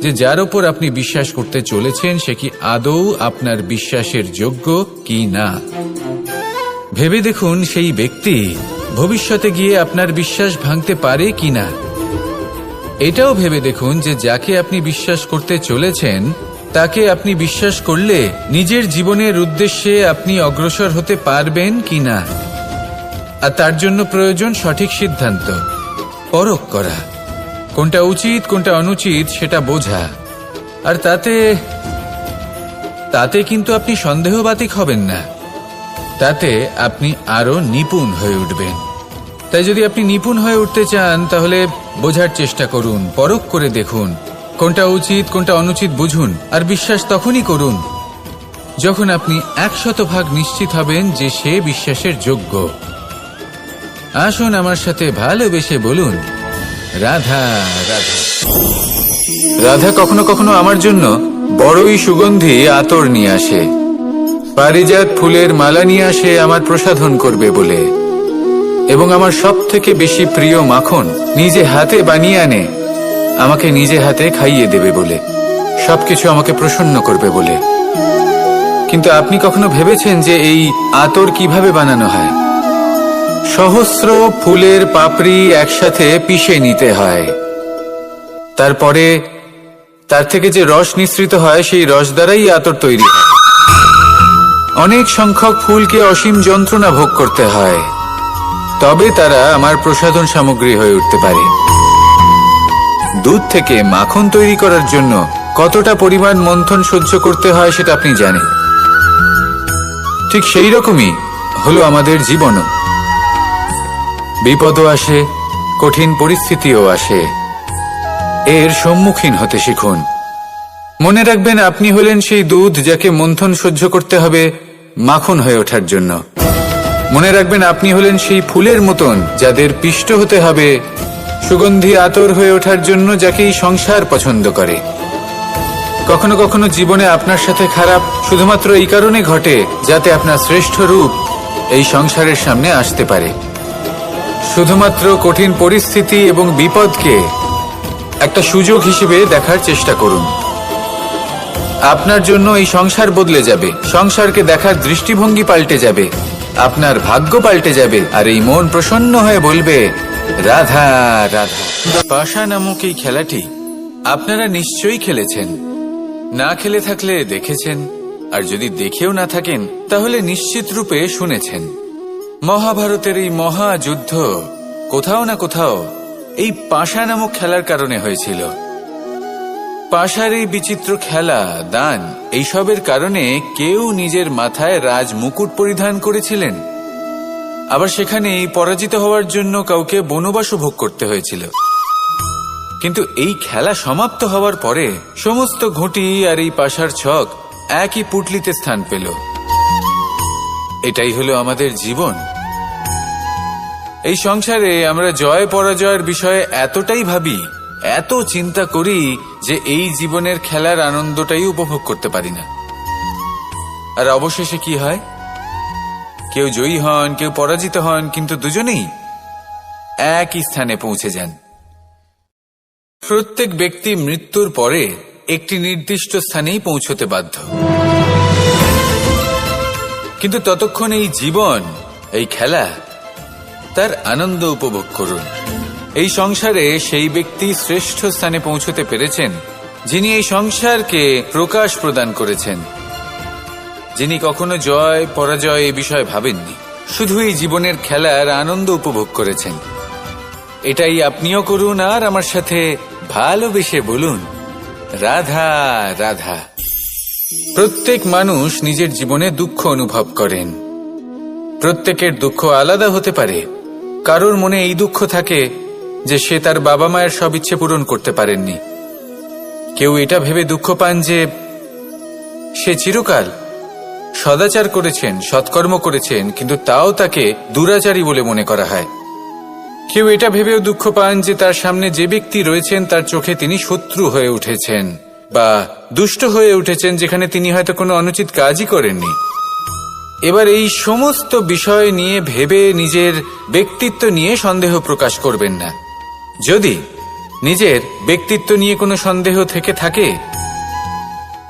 যে যার উপর আপনি বিশ্বাস করতে চলেছেন সে কি আদৌ আপনার বিশ্বাসের যোগ্য কি না। ভেবে দেখুন সেই ব্যক্তি ভবিষ্যতে গিয়ে আপনার বিশ্বাস ভাঙতে পারে কিনা। এটাও ভেবে দেখুন যে যাকে আপনি বিশ্বাস করতে চলেছেন তাকে আপনি বিশ্বাস করলে নিজের জীবনের উদ্দেশ্যে আপনি অগ্রসর হতে পারবেন কিনা। আর তার জন্য প্রয়োজন সঠিক সিদ্ধান্ত, পরখ করা, কোনটা উচিত কোনটা অনুচিত সেটা বোঝা। আর তাতে কিন্তু আপনি সন্দেহবাতিক হবেন না, তাতে আপনি আরো নিপুণ হয়ে উঠবেন। তাই যদি আপনি নিপুণ হয়ে উঠতে চান তাহলে বোঝার চেষ্টা করুন, পরখ করে দেখুন, কোনটা উচিত কোনটা অনুচিত বুঝুন। আর বিশ্বাস তখনই করুন যখন আপনি 100% নিশ্চিত হবেন যে সে বিশ্বাসের যোগ্য। আসুন আমার সাথে ভালোবেসে বলুন, রাধা রাধা। রাধা কখনো কখনো আমার জন্য বড়ই সুগন্ধি আতর নিয়ে আসে, পারিজাত ফুলের মালা নিয়ে আসে আমার প্রসাধন করবে বলে, এবং আমার সব থেকে বেশি প্রিয় মাখন নিজে হাতে বানিয়ে আনে আমাকে নিজে হাতে খাইয়ে দেবে বলে, সবকিছু আমাকে প্রসন্ন করবে বলে। কিন্তু আপনি কখনো ভেবেছেন যে এই আতর কিভাবে বানানো হয়? সহস্র ফুলের পাপড়ি একসাথে পিষে নিতে হয়, তারপরে তার থেকে যে রস নিঃসৃত হয় সেই রস দ্বারাই আতর তৈরি হয়। অনেক সংখ্যক ফুলকে অসীম যন্ত্রণা ভোগ করতে হয়, তবে তারা আমার প্রসাধন সামগ্রী হয়ে উঠতে পারে। দুধ থেকে মাখন তৈরি করার জন্য কতটা পরিমাণ মন্থন সহ্য করতে হয় সেটা আপনি জানেন। ঠিক সেই রকমই হলো আমাদের জীবনও। বিপদও আসে, কঠিন পরিস্থিতিও আসে। এর সম্মুখীন হতে শিখুন। মনে রাখবেন, আপনি হলেন সেই দুধ যাকে মন্থন সহ্য করতে হবে মাখন হয়ে ওঠার জন্য। মনে রাখবেন, আপনি হলেন সেই ফুলের মতন যাদের পিষ্ট হতে হবে সুগন্ধি আতর হয়ে ওঠার জন্য, যাকে এই সংসার পছন্দ করে। কখনো কখনো জীবনে আপনার সাথে খারাপ শুধুমাত্র এই কারণে ঘটে যাতে আপনার শ্রেষ্ঠ রূপ এই সংসারের সামনে আসতে পারে। শুধুমাত্র কঠিন পরিস্থিতি এবং বিপদকে একটা সুযোগ হিসেবে দেখার চেষ্টা করুন। আপনার জন্য এই সংসার বদলে যাবে, সংসারকে দেখার দৃষ্টিভঙ্গি পাল্টে যাবে, আপনার ভাগ্য পাল্টে যাবে, আর এই মন প্রসন্ন হয়ে বলবে রাধা রাধা। পাশা নামক এই খেলাটি আপনারা নিশ্চয়ই খেলেছেন। না খেলে থাকলে দেখেছেন, আর যদি দেখেও না থাকেন তাহলে নিশ্চিত রূপে শুনেছেন। মহাভারতের এই মহাযুদ্ধ কোথাও না কোথাও এই পাশা নামক খেলার কারণে হয়েছিল। পাশার এই বিচিত্র খেলা, দান, এইসবের কারণে কেউ নিজের মাথায় রাজ মুকুট পরিধান করেছিলেন, আবার সেখানেই পরাজিত হওয়ার জন্য কাউকে বনবাসও ভোগ করতে হয়েছিল। কিন্তু এই খেলা সমাপ্ত হওয়ার পরে সমস্ত ঘুঁটি আর এই পাশার ছক একই পুটলিতে স্থান পেল। এটাই হলো আমাদের জীবন। এই সংসারে আমরা জয় পরাজয়ের বিষয়ে এতটাই ভাবি, এত চিন্তা করি যে এই জীবনের খেলার আনন্দটাই উপভোগ করতে পারি না। আর অবশেষে কি হয়? কেউ জয়ী হন, কেউ পরাজিত হন, কিন্তু দুজনেই একই স্থানে পৌঁছে যান। প্রত্যেক ব্যক্তি মৃত্যুর পরে একটি নির্দিষ্ট স্থানেই পৌঁছতে বাধ্য, কিন্তু ততক্ষণ এই জীবন, এই খেলা, তার আনন্দ উপভোগ করুন। এই সংসারে সেই ব্যক্তি শ্রেষ্ঠ স্থানে পৌঁছতে পেরেছেন যিনি এই সংসারকে প্রকাশ প্রদান করেছেন, যিনি কখনো জয় পরাজয় এ বিষয়ে ভাবেননি, শুধু এই জীবনের খেলার আনন্দ উপভোগ করেছেন। এটাই আপনিও করুন, আর আমার সাথে ভালোবেসে বলুন রাধা রাধা। প্রত্যেক মানুষ নিজের জীবনে দুঃখ অনুভব করেন। প্রত্যেকের দুঃখ আলাদা হতে পারে। কারোর মনে এই দুঃখ থাকে যে সে তার বাবা মায়ের সব ইচ্ছে পূরণ করতে পারেননি। কেউ এটা ভেবে দুঃখ পান যে সে চিরকাল সদাচার করেছেন, সৎকর্ম করেছেন, কিন্তু তাও তাকে দুরাচারী বলে মনে করা হয়। কেউ এটা ভেবেও দুঃখ পান যে তার সামনে যে ব্যক্তি রয়েছেন তার চোখে তিনি শত্রু হয়ে উঠেছেন বা দুষ্ট হয়ে উঠেছেন, যেখানে তিনি হয়তো কোনো অনুচিত কাজই করেননি। এবার এই সমস্ত বিষয় নিয়ে ভেবে নিজের ব্যক্তিত্ব নিয়ে সন্দেহ প্রকাশ করবেন না। যদি নিজের ব্যক্তিত্ব নিয়ে কোনো সন্দেহ থেকে থাকে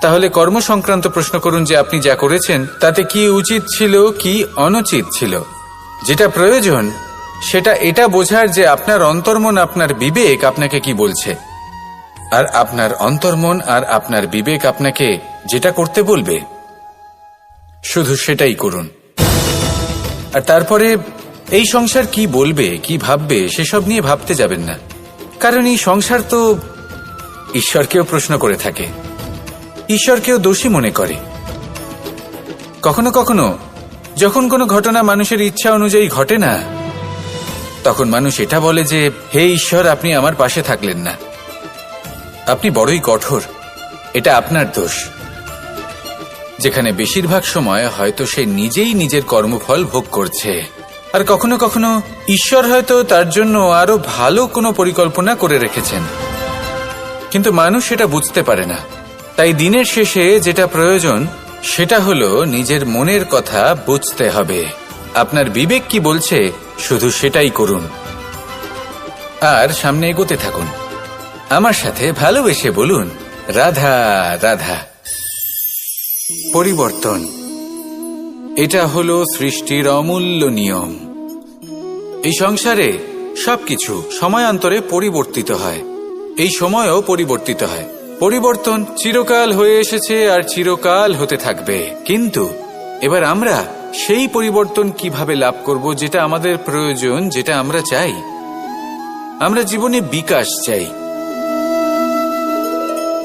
তাহলে কর্ম সংক্রান্ত প্রশ্ন করুন যে আপনি যা করেছেন তাতে কি উচিত ছিল, কি অনুচিত ছিল। যেটা প্রয়োজন সেটা এটা বোঝার যে আপনার অন্তর্মন, আপনার বিবেক আপনাকে কি বলছে, আর আপনার অন্তর্মন আর আপনার বিবেক আপনাকে যেটা করতে বলবে শুধু সেটাই করুন। আর তারপরে এই সংসার কি বলবে, কি ভাববে সেসব নিয়ে ভাবতে যাবেন না, কারণ এই সংসার তো ঈশ্বরকেও প্রশ্ন করে থাকে, ঈশ্বরকেও দোষী মনে করে। কখনো কখনো যখন কোনো ঘটনা মানুষের ইচ্ছা অনুযায়ী ঘটে না, তখন মানুষ এটা বলে যে হে ঈশ্বর, আপনি আমার পাশে থাকলেন না, আপনি বড়ই কঠোর, এটা আপনার দোষ। যেখানে বেশিরভাগ সময় হয়তো সে নিজেই নিজের কর্মফল ভোগ করছে, আর কখনো কখনো ঈশ্বর হয়তো তার জন্য আরো ভালো কোনো পরিকল্পনা করে রেখেছেন, কিন্তু মানুষ সেটা বুঝতে পারে না। তাই দিনের শেষে যেটা প্রয়োজন সেটা হলো নিজের মনের কথা বুঝতে হবে। আপনার বিবেক কি বলছে শুধু সেটাই করুন, আর সামনে এগোতে থাকুন। আমার সাথে ভালোবেসে বলুন রাধা রাধা। পরিবর্তন, এটা হলো সৃষ্টির অমূল্য নিয়ম। এই সংসারে সবকিছু সময়ান্তরে পরিবর্তিত হয়, এই সময়ও পরিবর্তিত হয়। পরিবর্তন চিরকাল হয়ে এসেছে আর চিরকাল হতে থাকবে, কিন্তু এবার আমরা সেই পরিবর্তন কিভাবে লাভ করব যেটা আমাদের প্রয়োজন, যেটা আমরা চাই। আমরা জীবনে বিকাশ চাই।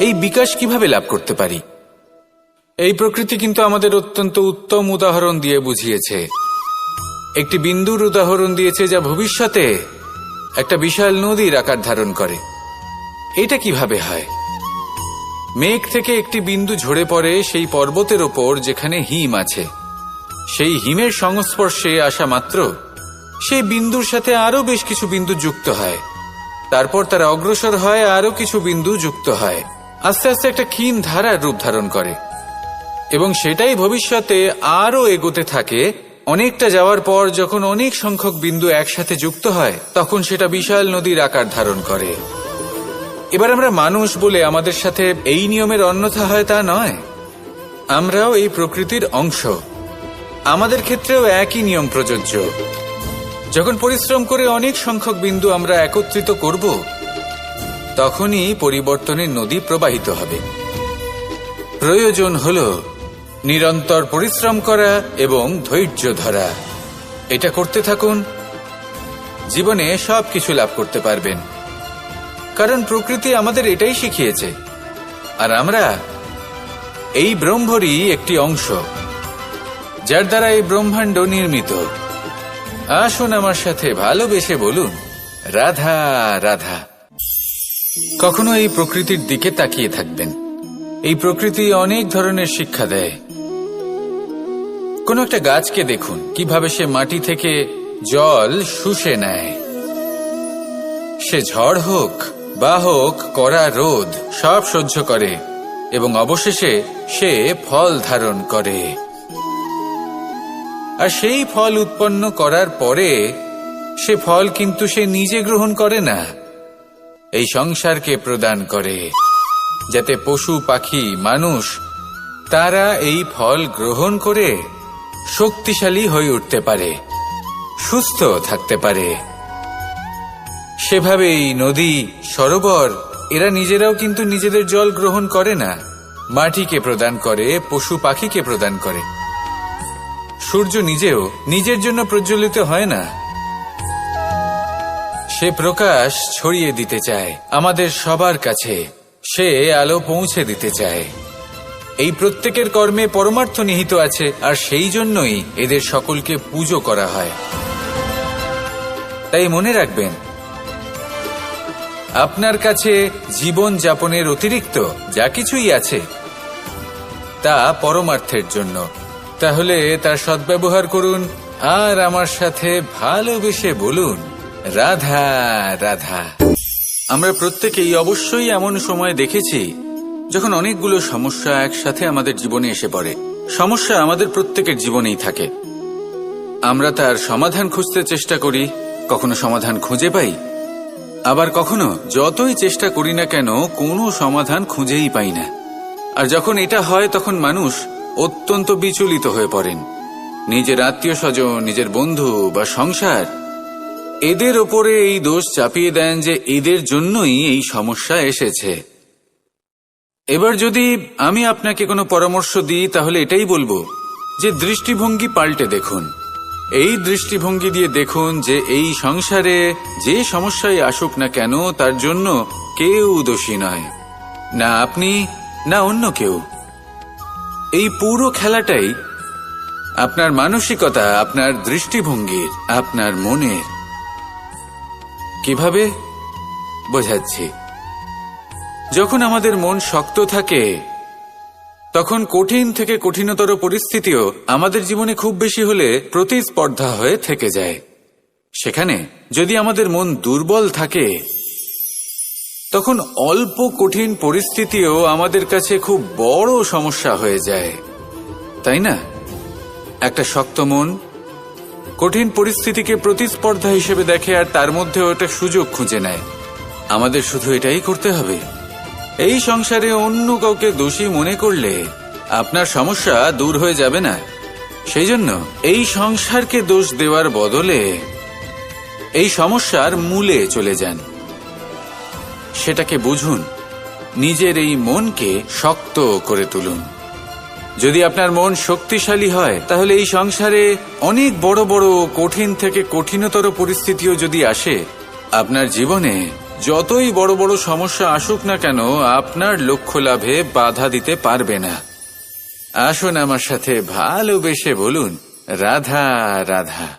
এই বিকাশ কিভাবে লাভ করতে পারি? এই প্রকৃতি কিন্তু আমাদের অত্যন্ত উত্তম উদাহরণ দিয়ে বুঝিয়েছে। একটি বিন্দুর উদাহরণ দিয়েছে যা ভবিষ্যতে একটা বিশাল নদীর আকার ধারণ করে। এটা কিভাবে হয়? মেঘ থেকে একটি বিন্দু ঝরে পড়ে সেই পর্বতের ওপর যেখানে হিম আছে। সেই হিমের সংস্পর্শে আসা মাত্র সেই বিন্দুর সাথে আরো বেশ কিছু বিন্দু যুক্ত হয়। তারপর তারা অগ্রসর হয়, আরো কিছু বিন্দু যুক্ত হয়, আস্তে আস্তে একটা ক্ষীণ ধারার রূপ ধারণ করে এবং সেটাই ভবিষ্যতে আরো এগোতে থাকে। অনেকটা যাওয়ার পর যখন অনেক সংখ্যক বিন্দু একসাথে যুক্ত হয় তখন সেটা বিশাল নদীর আকার ধারণ করে। এবার আমরা মানুষ বলে আমাদের সাথে এই নিয়মের অন্যথা হয় তা নয়। আমরাও এই প্রকৃতির অংশ। আমাদের ক্ষেত্রেও একই নিয়ম প্রযোজ্য। যখন পরিশ্রম করে অনেক সংখ্যক বিন্দু আমরা একত্রিত করব তখনই পরিবর্তনের নদী প্রবাহিত হবে। প্রয়োজন হল নিরন্তর পরিশ্রম করা এবং ধৈর্য ধরা। এটা করতে থাকুন, জীবনে সবকিছু লাভ করতে পারবেন। কারণ প্রকৃতি আমাদের এটাই শিখিয়েছে, আর আমরা এই ব্রহ্মরই একটি অংশ, যার দ্বারা এই ব্রহ্মাণ্ড নির্মিত। আসুন আমার সাথে ভালোবেসে বলুন, রাধা রাধা। কখনো এই প্রকৃতির দিকে তাকিয়ে থাকবেন। এই প্রকৃতি অনেক ধরনের শিক্ষা দেয়। কোনো একটা গাছকে দেখুন কিভাবে সে মাটি থেকে জল শুষে নেয়। সে ঝড় হোক বা হোক কড়া রোদ সব সহ্য করে এবং অবশেষে সে ফল ধারণ করে। আর সেই ফল উৎপন্ন করার পরে সে ফল কিন্তু সে নিজে গ্রহণ করে না, এই সংসারকে প্রদান করে, যাতে পশু পাখি মানুষ তারা এই ফল গ্রহণ করে শক্তিশালী হয়ে উঠতে পারে, সুস্থ থাকতে পারে। সেভাবেই নদী, সরোবর এরা নিজেরাও কিন্তু নিজেদের জল গ্রহণ করে না, মাটিকে প্রদান করে, পশু পাখিকে প্রদান করে। সূর্য নিজেও নিজের জন্য প্রজ্বলিত হয় না, সে প্রকাশ ছড়িয়ে দিতে চায় আমাদের সবার কাছে, সে আলো পৌঁছে দিতে চায়। এই প্রত্যেকের কর্মে পরমার্থ নিহিত আছে, আর সেই জন্যই এদের সকলকে পুজো করা হয়। তাই মনে রাখবেন, আপনার কাছে জীবন যাপনের অতিরিক্ত যা কিছুই আছে তা পরমার্থের জন্য। তাহলে তার সদ্ব্যবহার করুন আর আমার সাথে ভালোবেসে বলুন, রাধা রাধা। আমরা প্রত্যেকেই অবশ্যই এমন সময় দেখেছি যখন অনেকগুলো সমস্যা একসাথে আমাদের জীবনে এসে পড়ে। সমস্যা আমাদের প্রত্যেকের জীবনেই থাকে। আমরা তার সমাধান খুঁজতে চেষ্টা করি, কখনো সমাধান খুঁজে পাই, আবার কখনো যতই চেষ্টা করি না কেন কোনো সমাধান খুঁজেই পাই না। আর যখন এটা হয় তখন মানুষ অত্যন্ত বিচলিত হয়ে পড়েন। নিজের আত্মীয় স্বজন, নিজের বন্ধু বা সংসার এদের ওপরে এই দোষ চাপিয়ে দেন যে এদের জন্যই এই সমস্যা এসেছে। এবার যদি আমি আপনাকে কোনো পরামর্শ দিই তাহলে এটাই বলবো যে দৃষ্টিভঙ্গি পাল্টে দেখুন। এই দৃষ্টিভঙ্গি দিয়ে দেখুন যে এই সংসারে যে সমস্যায় আসুক না কেন তার জন্য কেউ দোষী নয়, না আপনি না অন্য কেউ। এই পুরো খেলাটাই আপনার মানসিকতা, আপনার দৃষ্টিভঙ্গির, আপনার মনের। কিভাবে বোঝাচ্ছি? যখন আমাদের মন শক্ত থাকে তখন কঠিন থেকে কঠিনতর পরিস্থিতিও আমাদের জীবনে খুব বেশি হলে প্রতিস্পর্ধা হয়ে থেকে যায়। সেখানে যদি আমাদের মন দুর্বল থাকে তখন অল্প কঠিন পরিস্থিতিও আমাদের কাছে খুব বড় সমস্যা হয়ে যায়, তাই না? একটা শক্ত মন কঠিন পরিস্থিতিকে প্রতিস্পর্ধা হিসেবে দেখে আর তার মধ্যে ওটা সুযোগ খুঁজে নেয়। আমাদের শুধু এটাই করতে হবে। এই সংসারে অন্য কাউকে দোষী মনে করলে আপনার সমস্যা দূর হয়ে যাবে না। সেই জন্য এই সংসারকে দোষ দেওয়ার বদলে এই সমস্যার মূলে চলে যান, সেটাকে বুঝুন, নিজের এই মনকে শক্ত করে তুলুন। যদি আপনার মন শক্তিশালী হয় তাহলে এই সংসারে অনেক বড় বড় কঠিন থেকে কঠিনতর পরিস্থিতিও যদি আসে, আপনার জীবনে যতই বড় বড় সমস্যা আসুক না কেন আপনার লক্ষ্য লাভে বাধা দিতে পারবে না। আসুন আমার সাথে ভালোবেসে বলুন, রাধা রাধা।